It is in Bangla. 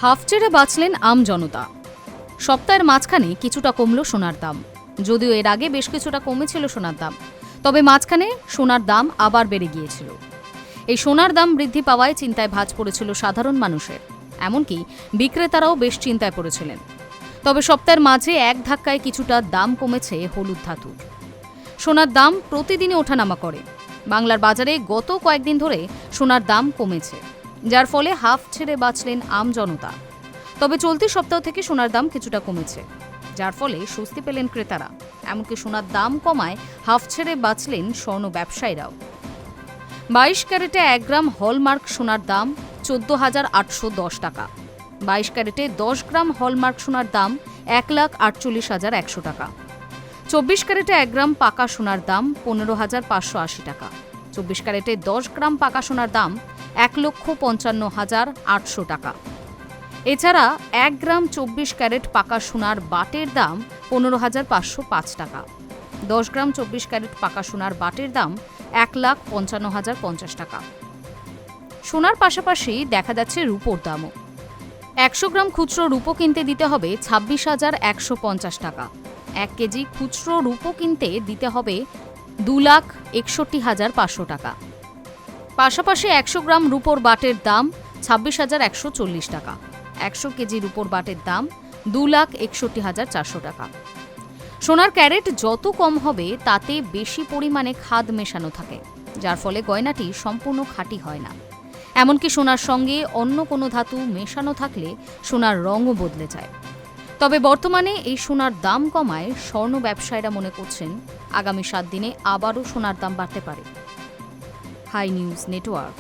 হাফ ছেড়ে বাঁচলেন আম জনতা। সপ্তাহের মাঝখানে কিছুটা কমল সোনার দাম। যদিও এর আগে বেশ কিছুটা কমেছিল সোনার দাম, তবে মাঝখানে সোনার দাম আবার বেড়ে গিয়েছিল। এই সোনার দাম বৃদ্ধি পাওয়ায় চিন্তায় ভাঁজ পড়েছিল সাধারণ মানুষের, এমনকি বিক্রেতারাও বেশ চিন্তায় পড়েছিলেন। তবে সপ্তাহের মাঝে এক ধাক্কায় কিছুটা দাম কমেছে হলুদ ধাতুর। সোনার দাম প্রতিদিনই ওঠানামা করে। বাংলার বাজারে গত কয়েকদিন ধরে সোনার দাম কমেছে, যার ফলে হাফ ছেড়ে বাঁচলেন আম জনতা। তবে চলতি সপ্তাহ থেকে সোনার দাম কিছুটা কমেছে, যার ফলে স্বস্তি পেলেন ক্রেতারা। এমনকি সোনার দাম কমায় হাফ ছেড়ে বাঁচলেন স্বর্ণ ব্যবসায়ীরাও। 22 ক্যারেটে 1 গ্রাম হলমার্ক সোনার দাম 14,810 টাকা। 22 ক্যারেটে 10 গ্রাম হলমার্ক সোনার দাম 1,48,100 টাকা। 24 ক্যারেটে 1 গ্রাম পাকা সোনার দাম 15,580 টাকা। 24 ক্যারেটে 10 গ্রাম পাকা সোনার দাম 1,55,800 টাকা। এছাড়া 1 গ্রাম 24 ক্যারেট পাকা সোনার বাটের দাম 15,505 টাকা। 10 গ্রাম 24 ক্যারেট পাকা সোনার বাটের দাম 1,55,050 টাকা। সোনার পাশাপাশি দেখা যাচ্ছে রূপোর দামও। 100 গ্রাম খুচরো রূপো কিনতে দিতে হবে 26,150 টাকা। 1 কেজি খুচরো রূপো কিনতে দিতে হবে 2,61,500 টাকা। পাশাপাশি 100 গ্রাম রূপোর বাটের দাম 26,140 টাকা। 100 কেজি রূপোর বাটের দাম 2,61,400 টাকা। সোনার ক্যারেট যত কম হবে তাতে বেশি পরিমাণে খাদ মেশানো থাকে, যার ফলে গয়নাটি সম্পূর্ণ খাঁটি হয় না। এমনকি সোনার সঙ্গে অন্য কোনো ধাতু মেশানো থাকলে সোনার রঙও বদলে যায়। তবে বর্তমানে এই সোনার দাম কমায় স্বর্ণ ব্যবসায়ীরা মনে করছেন আগামী 7 দিনে আবারও সোনার দাম বাড়তে পারে। Hi news network.